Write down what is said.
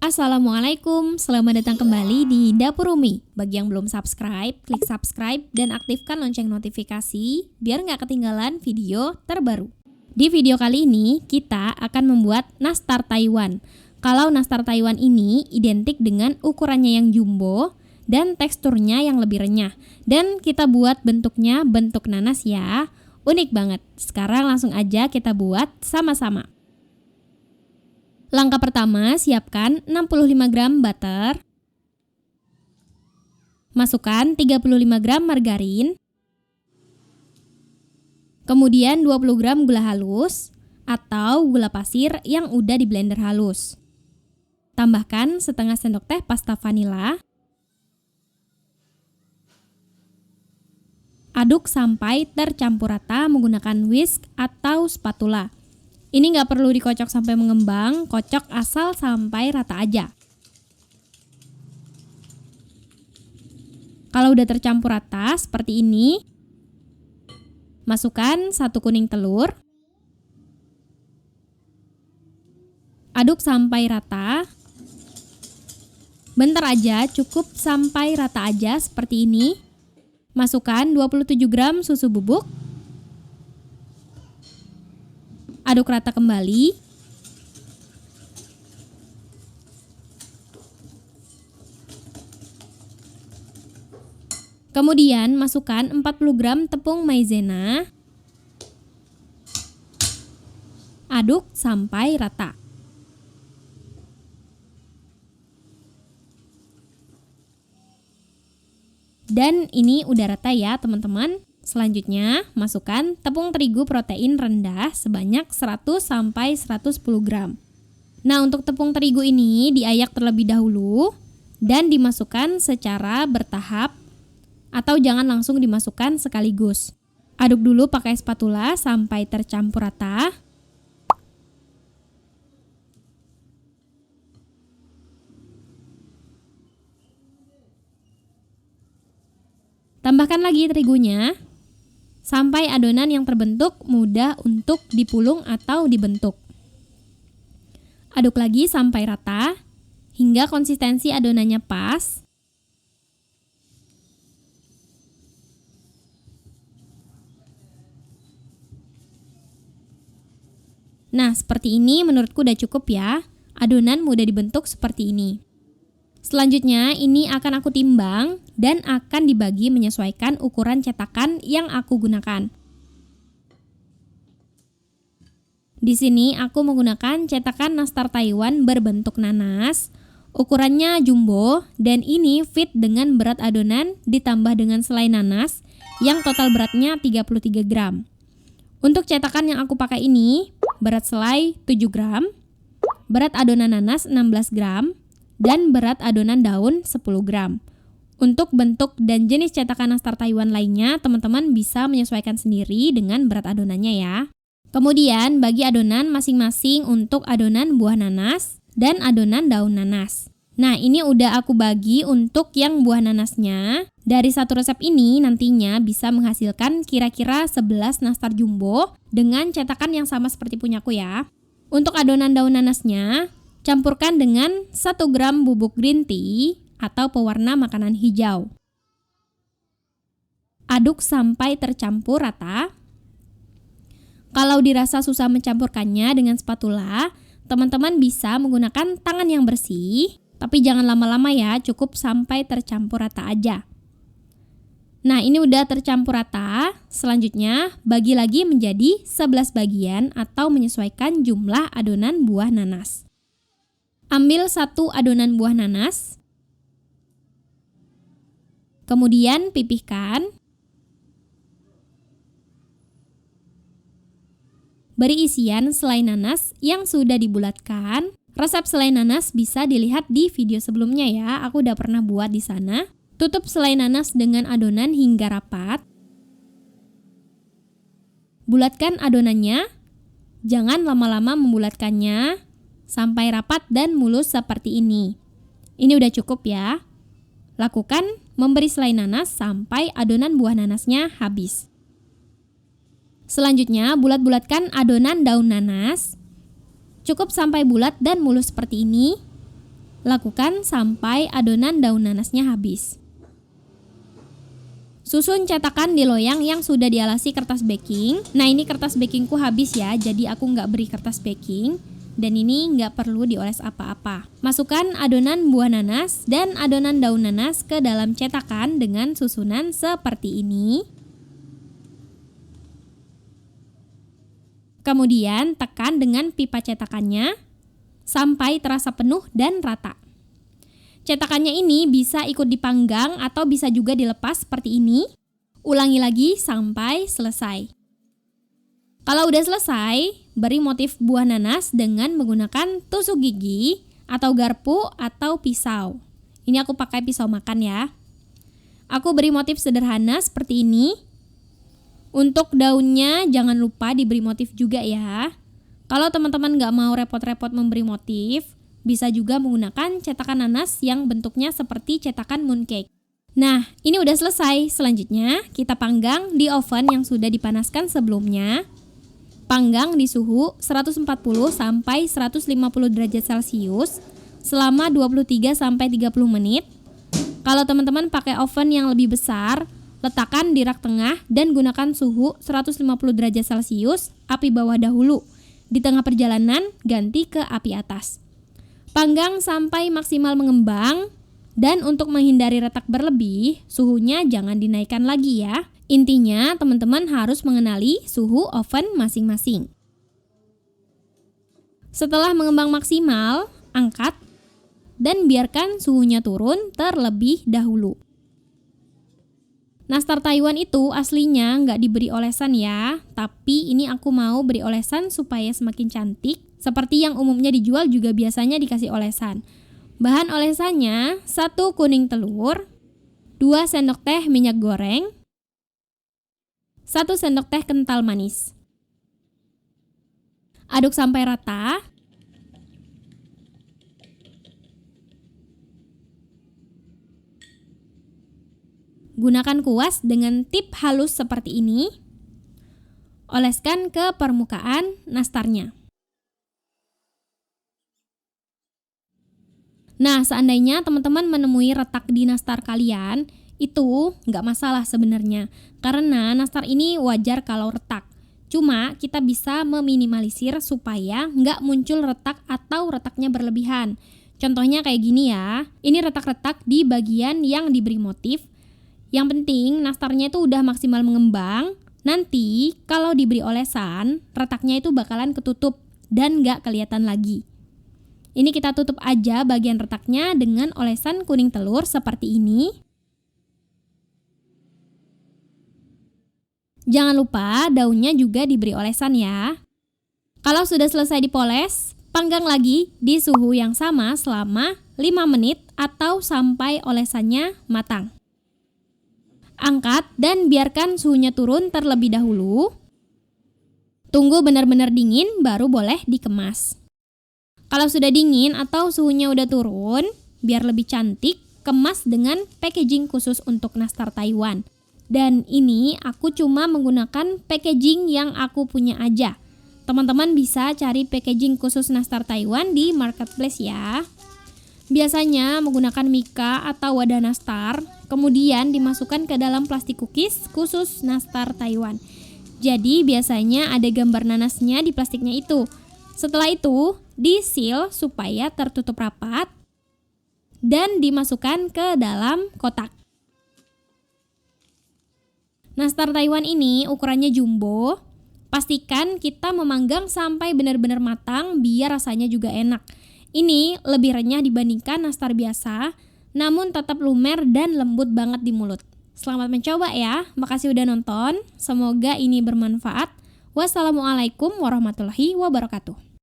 Assalamualaikum, selamat datang kembali di Dapur Umi. Bagi yang belum subscribe, klik subscribe dan aktifkan lonceng notifikasi biar nggak ketinggalan video terbaru. Di video kali ini, kita akan membuat nastar Taiwan. Kalau nastar Taiwan ini identik dengan ukurannya yang jumbo dan teksturnya yang lebih renyah. Dan kita buat bentuknya bentuk nanas ya, unik banget. Sekarang langsung aja kita buat sama-sama. Langkah pertama, siapkan 65 gram butter. Masukkan 35 gram margarin. Kemudian 20 gram gula halus atau gula pasir yang udah di blender halus. Tambahkan setengah sendok teh pasta vanila. Aduk sampai tercampur rata menggunakan whisk atau spatula. Ini nggak perlu dikocok sampai mengembang, kocok asal sampai rata aja. Kalau udah tercampur rata seperti ini, masukkan 1 kuning telur. Aduk sampai rata. Bentar aja, cukup sampai rata aja seperti ini. Masukkan 27 gram susu bubuk. Aduk rata kembali. Kemudian masukkan 40 gram tepung maizena. Aduk sampai rata. Dan ini udah rata ya teman-teman. Selanjutnya, masukkan tepung terigu protein rendah sebanyak 100-110 gram. Nah, untuk tepung terigu ini diayak terlebih dahulu dan dimasukkan secara bertahap atau jangan langsung dimasukkan sekaligus. Aduk dulu pakai spatula sampai tercampur rata. Tambahkan lagi terigunya sampai adonan yang terbentuk mudah untuk dipulung atau dibentuk. Aduk lagi sampai rata hingga konsistensi adonannya pas. Nah, seperti ini menurutku udah cukup ya. Adonan mudah dibentuk seperti ini. Selanjutnya, ini akan aku timbang dan akan dibagi menyesuaikan ukuran cetakan yang aku gunakan. Di sini aku menggunakan cetakan nastar Taiwan berbentuk nanas. Ukurannya jumbo dan ini fit dengan berat adonan ditambah dengan selai nanas yang total beratnya 33 gram. Untuk cetakan yang aku pakai ini, berat selai 7 gram, berat adonan nanas 16 gram, dan berat adonan daun 10 gram. Untuk bentuk dan jenis cetakan nastar Taiwan lainnya, teman-teman bisa menyesuaikan sendiri dengan berat adonannya ya. Kemudian bagi adonan masing-masing untuk adonan buah nanas dan adonan daun nanas. Nah, ini udah aku bagi untuk yang buah nanasnya. Dari satu resep ini nantinya bisa menghasilkan kira-kira 11 nastar jumbo dengan cetakan yang sama seperti punyaku ya. Untuk adonan daun nanasnya, campurkan dengan 1 gram bubuk green tea atau pewarna makanan hijau. Aduk sampai tercampur rata. Kalau dirasa susah mencampurkannya dengan spatula, teman-teman bisa menggunakan tangan yang bersih, tapi jangan lama-lama ya, cukup sampai tercampur rata aja. Nah, ini udah tercampur rata. Selanjutnya, bagi lagi menjadi 11 bagian atau menyesuaikan jumlah adonan buah nanas. Ambil 1 adonan buah nanas, kemudian pipihkan. Beri isian selai nanas yang sudah dibulatkan. Resep selai nanas bisa dilihat di video sebelumnya ya, aku udah pernah buat di sana. Tutup selai nanas dengan adonan hingga rapat. Bulatkan adonannya, jangan lama-lama membulatkannya. Sampai rapat dan mulus seperti ini. Ini udah cukup ya. Lakukan memberi selai nanas sampai adonan buah nanasnya habis. Selanjutnya, bulat-bulatkan adonan daun nanas. Cukup sampai bulat dan mulus seperti ini. Lakukan sampai adonan daun nanasnya habis. Susun cetakan di loyang yang sudah dialasi kertas baking. Nah, ini kertas bakingku habis ya, jadi aku nggak beri kertas baking. Dan ini nggak perlu dioles apa-apa. Masukkan adonan buah nanas dan adonan daun nanas ke dalam cetakan dengan susunan seperti ini. Kemudian tekan dengan pipa cetakannya sampai terasa penuh dan rata. Cetakannya ini bisa ikut dipanggang atau bisa juga dilepas seperti ini. Ulangi lagi sampai selesai. Kalau udah selesai, beri motif buah nanas dengan menggunakan tusuk gigi atau garpu atau pisau. Ini aku pakai pisau makan ya. Aku beri motif sederhana seperti ini. Untuk daunnya jangan lupa diberi motif juga ya. Kalau teman-teman nggak mau repot-repot memberi motif, bisa juga menggunakan cetakan nanas yang bentuknya seperti cetakan mooncake. Nah, ini udah selesai. Selanjutnya, kita panggang di oven yang sudah dipanaskan sebelumnya. Panggang di suhu 140 sampai 150 derajat Celcius selama 23 sampai 30 menit. Kalau teman-teman pakai oven yang lebih besar, letakkan di rak tengah dan gunakan suhu 150 derajat Celcius, api bawah dahulu. Di tengah perjalanan, ganti ke api atas. Panggang sampai maksimal mengembang, dan untuk menghindari retak berlebih, suhunya jangan dinaikkan lagi ya. Intinya, teman-teman harus mengenali suhu oven masing-masing. Setelah mengembang maksimal, angkat dan biarkan suhunya turun terlebih dahulu. Nastar Taiwan itu aslinya nggak diberi olesan ya, tapi ini aku mau beri olesan supaya semakin cantik. Seperti yang umumnya dijual juga biasanya dikasih olesan. Bahan olesannya 1 kuning telur, 2 sendok teh minyak goreng, 1 sendok teh kental manis. Aduk sampai rata. Gunakan kuas dengan tip halus seperti ini. Oleskan ke permukaan nastarnya. Nah, seandainya teman-teman menemui retak di nastar kalian, itu nggak masalah sebenarnya. Karena nastar ini wajar kalau retak. Cuma kita bisa meminimalisir supaya nggak muncul retak atau retaknya berlebihan. Contohnya kayak gini ya. Ini retak-retak di bagian yang diberi motif. Yang penting nastarnya itu udah maksimal mengembang. Nanti kalau diberi olesan, retaknya itu bakalan ketutup dan nggak kelihatan lagi. Ini kita tutup aja bagian retaknya dengan olesan kuning telur seperti ini. Jangan lupa daunnya juga diberi olesan ya. Kalau sudah selesai dipoles, panggang lagi di suhu yang sama selama 5 menit atau sampai olesannya matang. Angkat dan biarkan suhunya turun terlebih dahulu. Tunggu benar-benar dingin baru boleh dikemas. Kalau sudah dingin atau suhunya udah turun, biar lebih cantik, kemas dengan packaging khusus untuk nastar Taiwan. Dan ini aku cuma menggunakan packaging yang aku punya aja. Teman-teman bisa cari packaging khusus nastar Taiwan di marketplace ya. Biasanya menggunakan mika atau wadah nastar, kemudian dimasukkan ke dalam plastik cookies khusus nastar Taiwan. Jadi biasanya ada gambar nanasnya di plastiknya itu. Setelah itu, di-seal supaya tertutup rapat dan dimasukkan ke dalam kotak. Nastar Taiwan ini ukurannya jumbo. Pastikan kita memanggang sampai benar-benar matang biar rasanya juga enak. Ini lebih renyah dibandingkan nastar biasa, namun tetap lumer dan lembut banget di mulut. Selamat mencoba ya. Makasih udah nonton. Semoga ini bermanfaat. Wassalamualaikum warahmatullahi wabarakatuh.